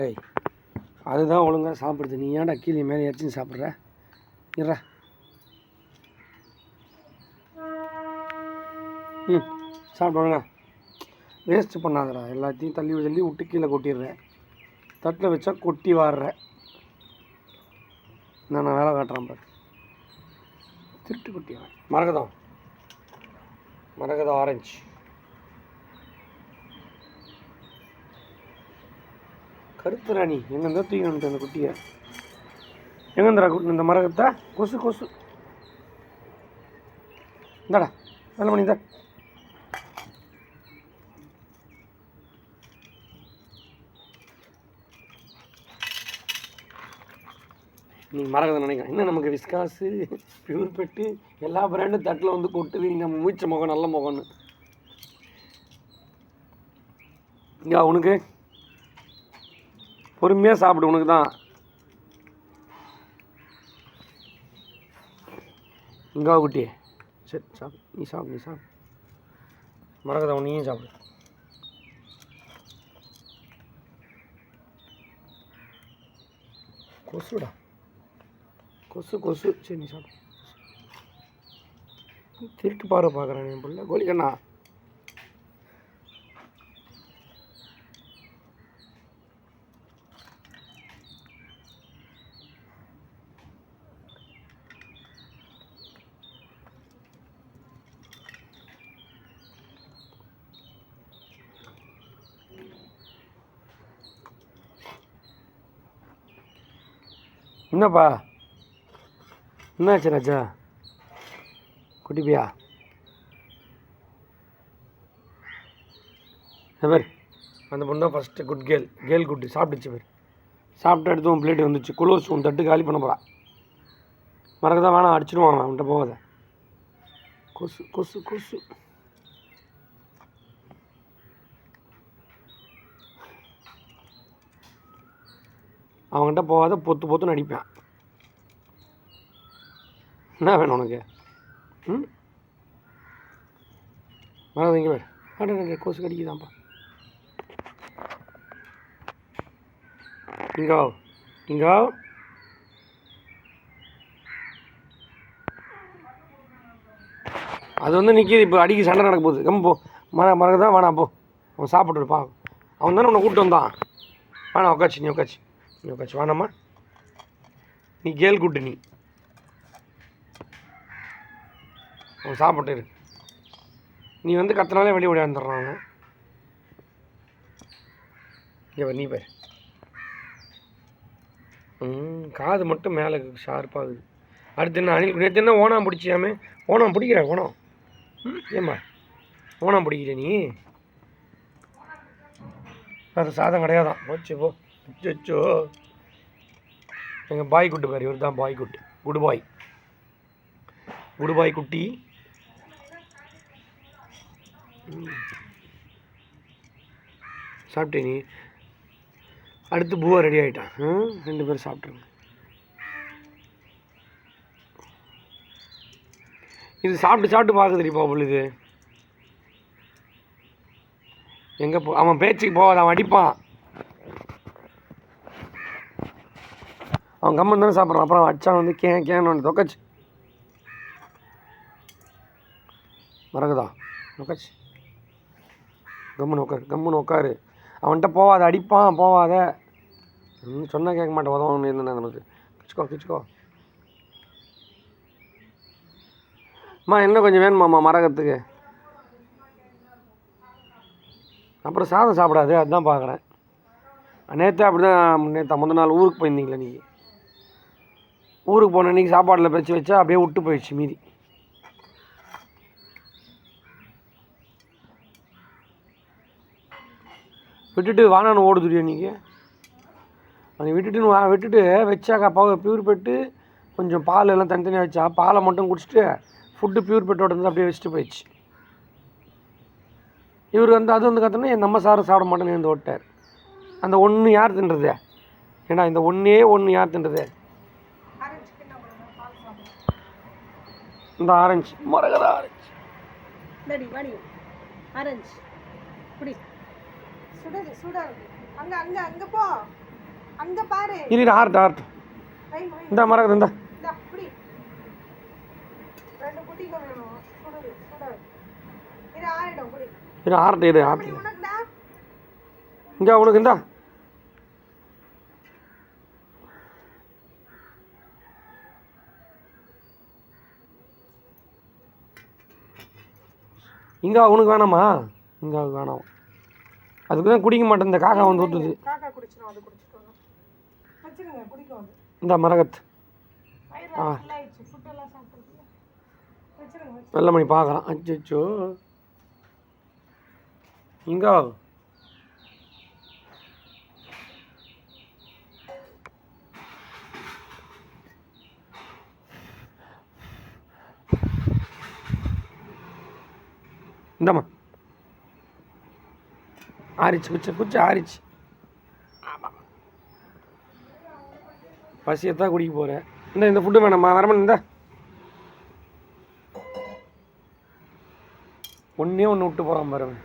ஏய், அதுதான் ஒழுங்காக சாப்பிடுது. நீ ஏன்டா கீழே மேலே ஏற்றின்னு சாப்பிட்ற? இருறா. சாப்பிடுவாங்க. வேஸ்ட்டு பண்ணாதடா. எல்லாத்தையும் தள்ளி தள்ளி விட்டு கீழே கொட்டிடுறேன். தட்டில் வச்சா கொட்டி வாடுறேன். நான் வேலை காட்டுறேன் பாரு. திருட்டு கொட்டிடுறேன். மரகதம் ஆரஞ்சு. கருத்து ராணி எங்கேருந்தா தூக்கி வந்துட்டு அந்த குட்டியை. எங்கேருந்துடா கூட்டு இந்த மரகத்தை? கொசு இந்தாடா வேலை பண்ணிதா. நீ மரகதை நினைக்கிறேன். இன்னும் நமக்கு விஸ்காஸு, பியூர் பெட்டு எல்லா பிராண்டும் தட்டில் வந்து கொட்டுது. நம்ம மூச்ச முகம் நல்ல முகம்னு. இங்கே உனக்கு பொறுமையாக சாப்பிடு. உனக்கு தான் இங்கா குட்டி. சரி சாப்பிடு. நீ சாப்பிடு. மரகதை நீயும் சாப்பிடு. கொசுடா கொசு. சரி நீ சாப்பிடு. திருட்டு பார்க்குறேன் என் பிள்ளை. கோழிக்கண்ணா என்னப்பா? என்னாச்சு ராஜா? குட்டிப்பியா பேர் அந்த பொண்ணு தான் ஃபஸ்ட்டு குட் கேர்ள் குட்டி சாப்பிட்டுச்சு பேர். சாப்பிட்டு எடுத்து உன் பிளேட்டு வந்துச்சு. குளோஸ் உன் தட்டு காலி பண்ண போகிறா. மறக்கதான் வேணாம், அடிச்சிடுவாங்க அவன்கிட்ட போகாத. கொசு அவங்ககிட்ட போகாத. பொத்துன்னு அடிப்பேன். என்ன வேணும் உனக்கு? மறக்காத இங்கே பேர். கொசு கடிக்குதான்ப்பா. இங்கோ அது வந்து நிற்கிது. இப்போ அடிக்க சண்டை நடக்க போகுது. போ. மறக்கதான் வேணாம் போ. அவன் சாப்பிட்டு இருப்பான். அவன் தானே உன்னை கூப்பிட்டு வந்தான். வேணாம் உட்காச்சு. நீ உட்காச்சு வேணாம்மா. நீ கேர்ள் குட்டு. நீ அவன் சாப்பிட்டு இரு. நீ வந்து கத்தினாலே வெளியே ஓடியாந்துடுறாங்க. இங்கே நீ பேர். காது மட்டும் மேலே ஷார்ப்பாகுது. அடுத்து என்ன அணில்? நேற்று என்ன ஓனாம் பிடிச்சியாமே? ஓனாம் பிடிக்கிற? ஓனம் ஏம்மா ஓனாம் பிடிக்கிற நீ? அது சாதம் கிடையாதான். போச்சு போ. அச்சோ எங்கள் பாய் குட்டு பாரு. இவர் தான் பாய் குட்டு. குட் பாய் குட்டி. சாப்பிட்டே நீ? அடுத்து பூவா ரெடி ஆகிட்டான். 2 பேரும் சாப்பிட்ருங்க. இது சாப்பிட்டு பார்க்க தெரியுமா பொழுது? எங்கே போ? அவன் பேச்சுக்கு போகாத. அவன் அடிப்பான். அவன் கம்மன் தானே சாப்பிட்றான். அப்புறம் அடிச்சான் வந்து கேன்னு தொக்காச்சு. மறக்குதா? உட்காச்சு. கம்முன்னு உட்காரு. அவன்கிட்ட போவாத. அடிப்பான். போவாத. சொன்னால் கேட்க மாட்டேன். உதவணும் இருந்தேன் நமக்கு. கிச்சுக்கோ. அம்மா இன்னும் கொஞ்சம் வேணுமாம்மா மரகத்துக்கு? அப்புறம் சாதம் சாப்பிடாது. அதுதான் பார்க்குறேன். நேற்று அப்படி தான். முந்தின நாள் ஊருக்கு போயிருந்தீங்களே நீங்கள். ஊருக்கு போன அன்றைக்கி சாப்பாட்டில் வச்சு வச்சா அப்படியே விட்டு போயிடுச்சு மீதி. விட்டுட்டு வானான்னு ஓடுதுடியா நீங்கள். அதை விட்டுட்டு வச்சாக்கா பியூர் பெட்டு கொஞ்சம் பால் எல்லாம் தனித்தனியாக வச்சா பாலை மட்டும் குடிச்சிட்டு ஃபுட்டு பியூர் பெட்டோட இருந்து அப்படியே வச்சுட்டு போயிடுச்சு. இவர் வந்து அது வந்து கற்றுனா நம்ம சாப்பிட மாட்டேன்னு இருந்து ஓட்டார். அந்த ஒன்று யார் தின்றது? ஏன்னா இந்த ஒன்று யார் தின்றது? இந்த ஆரஞ்சு. மரகத ஆரஞ்சு. சுடாது. அங்கே போ. அங்க பாரு. இரு ஆர்ட் இந்த மரகத இந்த அப்படி ரெண்டு குட்டிங்க வேணும். சுடுது சுடாது. இது ஆறிடும் குடி. இரு ஆர்ட் உனக்குடா இங்க உனக்கு இந்தா இங்க உனக்கு வேணாமா? இங்க வேணாம். அதுக்கு தான் குடிக்க மாட்டேன். இந்த காக்கா வந்து ஊற்றுது. காக்கா குடிச்சிடும். அது குடிச்சிட்டோம். வச்சிருங்க குடிக்கும் அது. இந்த மரகத் வெள்ள மணி பார்க்கலாம். அச்சோ இங்க இந்தம்மா ஆறிச்சு குச்சி ஆறிச்சு. பசியத்தான் குடிக்க போகிறேன். இந்த ஃபுட்டு வேணாம்மா வரமன் இந்த ஒன்றே ஒன்று விட்டு போகிறான் பாருங்க.